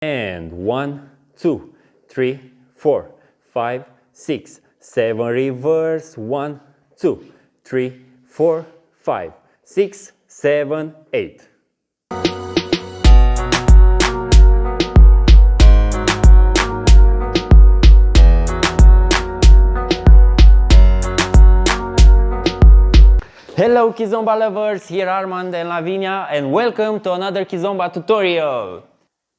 And 1, 2, 3, 4, 5, 6, 7, reverse. 1, 2, 3, 4, 5, 6, 7, 8. Hello Kizomba lovers, here Armand and Lavinia, and welcome to another Kizomba tutorial.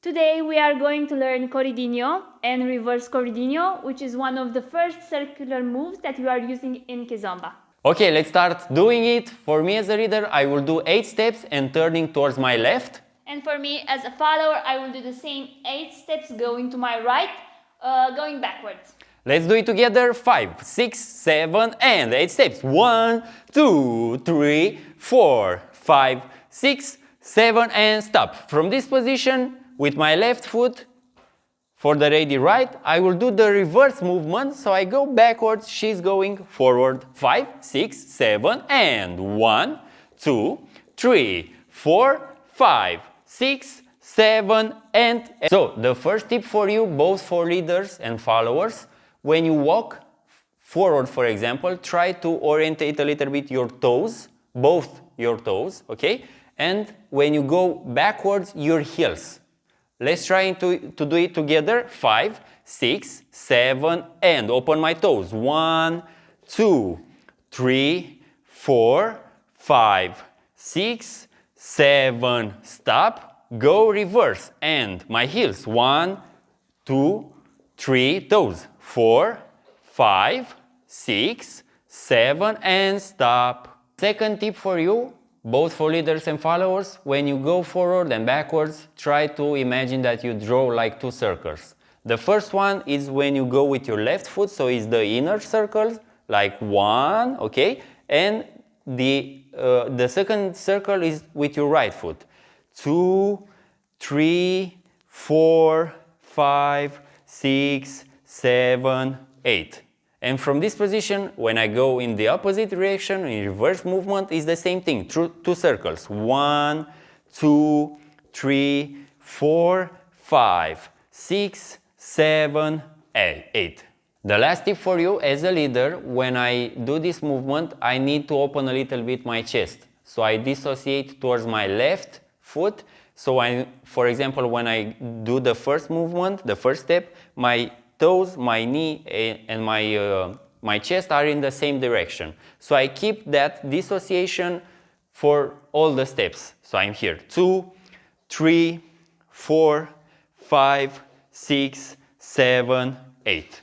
Today we are going to learn Corridinho and Reverse Corridinho, which is one of the first circular moves that we are using in Kizomba. Okay, let's start doing it. For me as a reader, I will do 8 steps and turning towards my left. And for me as a follower, I will do the same 8 steps going to my right, going backwards. Let's do it together. 5, 6, 7 and 8 steps. 1, 2, 3, 4, 5, 6, 7 and stop. From this position with my left foot for the ready right, I will do the reverse movement. So I go backwards, she's going forward. 5, 6, 7 and 1, 2, 3, 4, 5, 6, 7 and 8. So the first tip for you, both for leaders and followers, when you walk forward, for example, try to orientate a little bit your toes, both your toes, okay? And when you go backwards, your heels. Let's try to do it together. 5, 6, 7, and open my toes. 1, 2, 3, 4, 5, 6, 7, stop, go reverse, and my heels. 1, 2, 3, toes. 4, 5, 6, 7 and stop. Second tip for you, both for leaders and followers, when you go forward and backwards, try to imagine that you draw like 2 circles. The first one is when you go with your left foot, so it's the inner circle, like 1, okay? And the second circle is with your right foot. 2, 3, 4, 5, 6, 7, 8. And from this position, when I go in the opposite direction, in reverse movement, is the same thing, 2 circles. 1, 2, 3, 4, 5, 6, 7, 8. The last tip for you as a leader, when I do this movement, I need to open a little bit my chest. So I dissociate towards my left foot. So for example, when I do the first movement, the first step, my toes, my knee and my chest are in the same direction. So I keep that dissociation for all the steps. So I'm here. 2, 3, 4, 5, 6, 7, 8.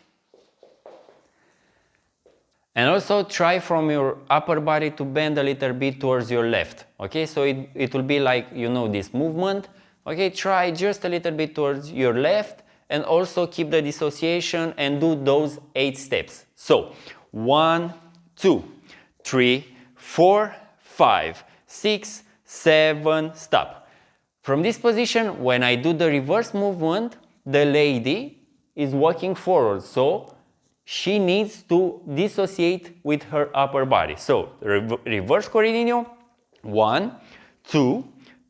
And also try from your upper body to bend a little bit towards your left. Okay, so it will be like, you know, this movement. Okay, try just a little bit towards your left. And also keep the dissociation and do those 8 steps. So 1, 2, 3, 4, 5, 6, 7, stop. From this position, when I do the reverse movement, the lady is walking forward. So she needs to dissociate with her upper body. So reverse Corridinho. 1, 2,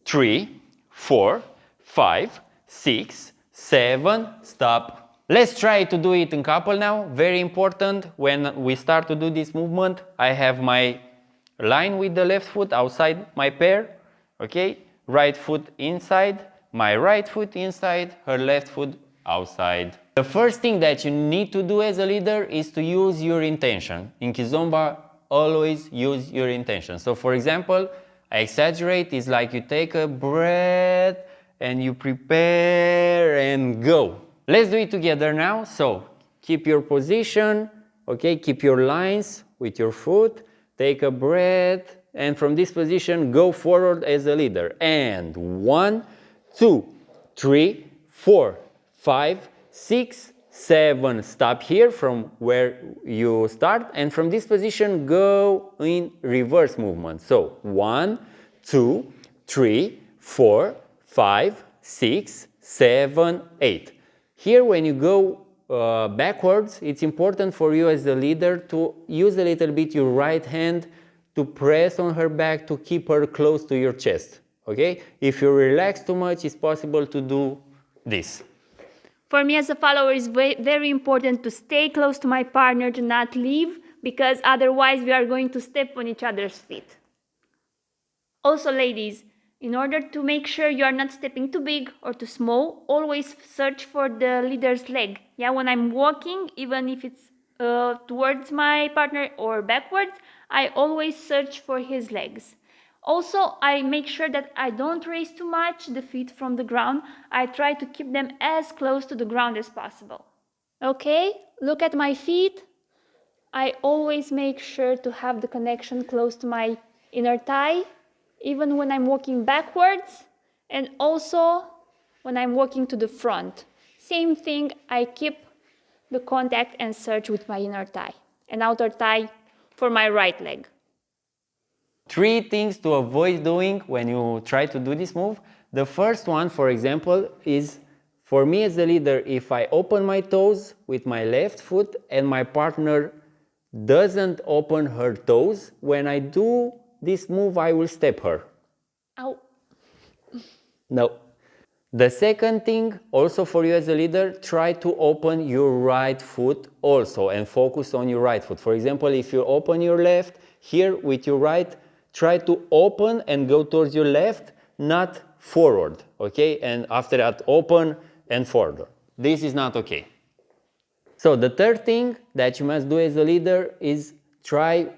3, 4, 5, 6, 7, stop. Let's try to do it in couple now. Very important, when we start to do this movement, I have my line with the left foot outside my pair, okay? Right foot inside, my right foot inside, her left foot outside. The first thing that you need to do as a leader is to use your intention. In Kizomba, always use your intention. So for example, I exaggerate, it's like you take a breath, and you prepare and go. Let's do it together now. So keep your position, okay? Keep your lines with your foot. Take a breath, and from this position, go forward as a leader. And 1, 2, 3, 4, 5, 6, 7. Stop here from where you start. And from this position, go in reverse movement. So 1, 2, 3, 4, 5, 6, 7, 8. Here when you go backwards, it's important for you as the leader to use a little bit your right hand to press on her back to keep her close to your chest. Okay? If you relax too much, it's possible to do this. For me as a follower, it's very important to stay close to my partner, to not leave, because otherwise we are going to step on each other's feet. Also, ladies, in order to make sure you are not stepping too big or too small, always search for the leader's leg. Yeah, when I'm walking, even if it's towards my partner or backwards, I always search for his legs. Also, I make sure that I don't raise too much the feet from the ground. I try to keep them as close to the ground as possible. Okay, look at my feet. I always make sure to have the connection close to my inner thigh, even when I'm walking backwards, and also when I'm walking to the front. Same thing, I keep the contact and search with my inner thigh and outer thigh for my right leg. 3 things to avoid doing when you try to do this move. The first one, for example, is for me as a leader, if I open my toes with my left foot and my partner doesn't open her toes, when I do this move, I will step her. Ow. No. The second thing, also for you as a leader, try to open your right foot also and focus on your right foot. For example, if you open your left, here with your right, try to open and go towards your left, not forward, okay? And after that, open and forward. This is not okay. So the third thing that you must do as a leader is try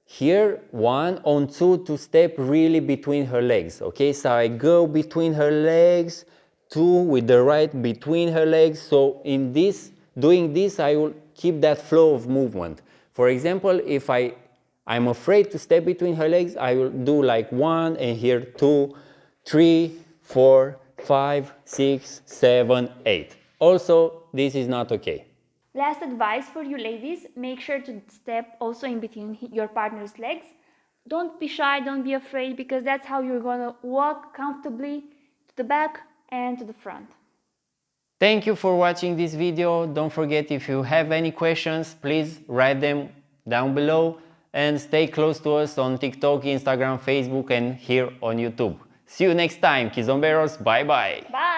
here, 1 on 2, to step really between her legs, okay? So I go between her legs, 2 with the right between her legs. So in this, doing this, I will keep that flow of movement. For example, if I'm afraid to step between her legs, I will do like 1 and here 2, 3, 4, 5, 6, 7, 8. Also, this is not okay. Last advice for you ladies, make sure to step also in between your partner's legs. Don't be shy, don't be afraid, because that's how you're gonna walk comfortably to the back and to the front. Thank you for watching this video. Don't forget, if you have any questions, please write them down below, and stay close to us on TikTok, Instagram, Facebook, and here on YouTube. See you next time, Kizomba Lovers. Bye bye. Bye.